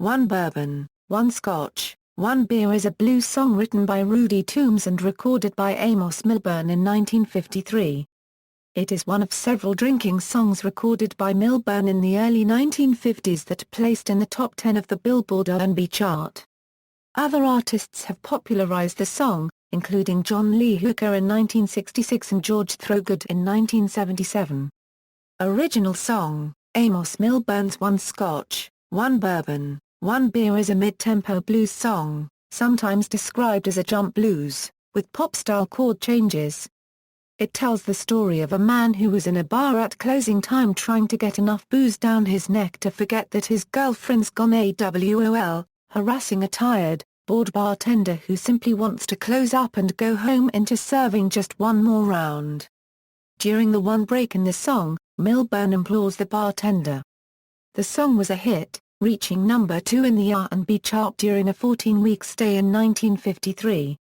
One Bourbon, One Scotch, One Beer is a blues song written by Rudy Toombs and recorded by Amos Milburn in 1953. It is one of several drinking songs recorded by Milburn in the early 1950s that placed in the top 10 of the Billboard R&B chart. Other artists have popularized the song, including John Lee Hooker in 1966 and George Thorogood in 1977. Original song: Amos Milburn's One Scotch, One Bourbon, One Beer is a mid-tempo blues song, sometimes described as a jump blues, with pop-style chord changes. It tells the story of a man who was in a bar at closing time trying to get enough booze down his neck to forget that his girlfriend's gone AWOL, harassing a tired, bored bartender who simply wants to close up and go home into serving just one more round. During the one break in the song, Milburn implores the bartender. The song was a hit, reaching number 2 in the R&B chart during a 14-week stay in 1953.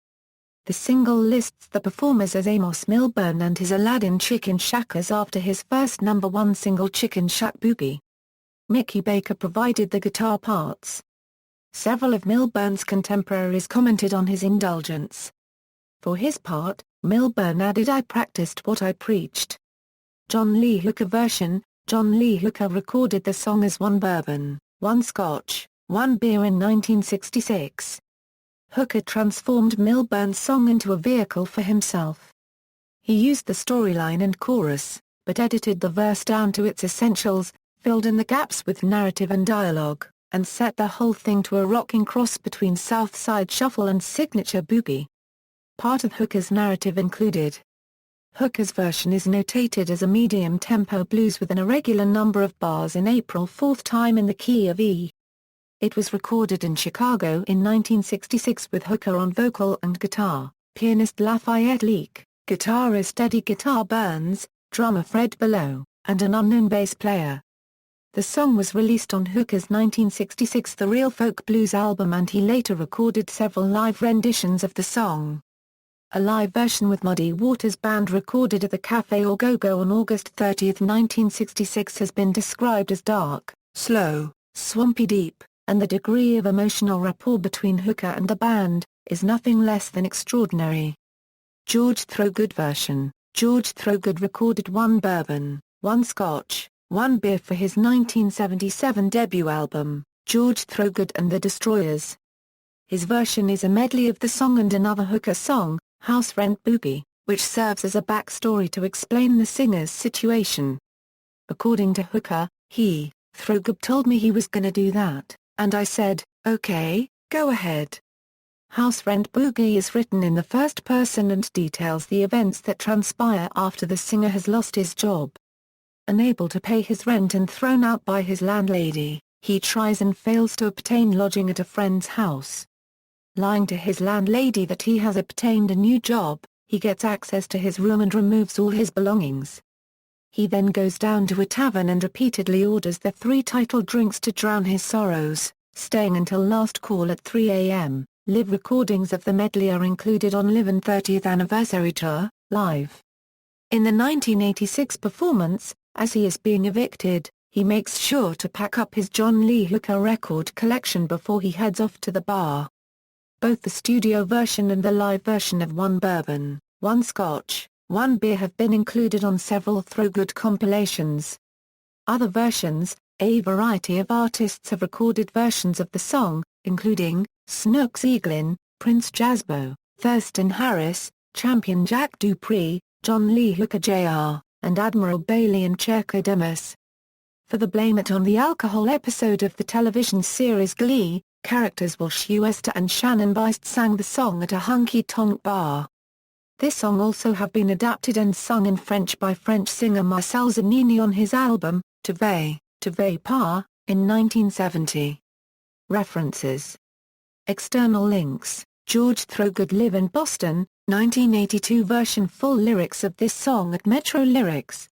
The single lists the performers as Amos Milburn and his Aladdin Chicken Shackers after his first number 1 single Chicken Shack Boogie. Mickey Baker provided the guitar parts. Several of Milburn's contemporaries commented on his indulgence. For his part, Milburn added, "I practiced what I preached." John Lee Hooker version: John Lee Hooker recorded the song as One Bourbon, One Scotch, One Beer in 1966. Hooker transformed Milburn's song into a vehicle for himself. He used the storyline and chorus, but edited the verse down to its essentials, filled in the gaps with narrative and dialogue, and set the whole thing to a rocking cross between South Side Shuffle and signature boogie. Part of Hooker's narrative included: Hooker's version is notated as a medium-tempo blues with an irregular number of bars in April 4th time in the key of E. It was recorded in Chicago in 1966 with Hooker on vocal and guitar, pianist Lafayette Leake, guitarist Eddie Guitar Burns, drummer Fred Below, and an unknown bass player. The song was released on Hooker's 1966 The Real Folk Blues album, and he later recorded several live renditions of the song. A live version with Muddy Waters Band recorded at the Café Au Go-Go on August 30, 1966 has been described as dark, slow, swampy deep, and the degree of emotional rapport between Hooker and the band is nothing less than extraordinary. George Thorogood version: George Thorogood recorded One Bourbon, One Scotch, One Beer for his 1977 debut album, George Thorogood and the Destroyers. His version is a medley of the song and another Hooker song, House Rent Boogie, which serves as a backstory to explain the singer's situation. According to Hooker, Thorogood told me he was gonna do that, and I said, "Okay, go ahead." House Rent Boogie is written in the first person and details the events that transpire after the singer has lost his job. Unable to pay his rent and thrown out by his landlady, he tries and fails to obtain lodging at a friend's house. Lying to his landlady that he has obtained a new job, he gets access to his room and removes all his belongings. He then goes down to a tavern and repeatedly orders the 3 titled drinks to drown his sorrows, staying until last call at 3 a.m. Live recordings of the medley are included on Live and 30th Anniversary Tour, Live. In the 1986 performance, as he is being evicted, he makes sure to pack up his John Lee Hooker record collection before he heads off to the bar. Both the studio version and the live version of One Bourbon, One Scotch, One Beer have been included on several Thorogood compilations. Other versions: a variety of artists have recorded versions of the song, including Snooks Eaglin, Prince Jazzbo, Thurston Harris, Champion Jack Dupree, John Lee Hooker Jr., and Admiral Bailey and Cherko Demus. For the Blame It on the Alcohol episode of the television series Glee, characters Walsh Uester and Shannon Beist sang the song at a honky-tonk bar. This song also have been adapted and sung in French by French singer Marcel Zanini on his album, Tu veux pas, in 1970. References. External links: George Thorogood Live in Boston, 1982 version. Full lyrics of this song at Metro Lyrics.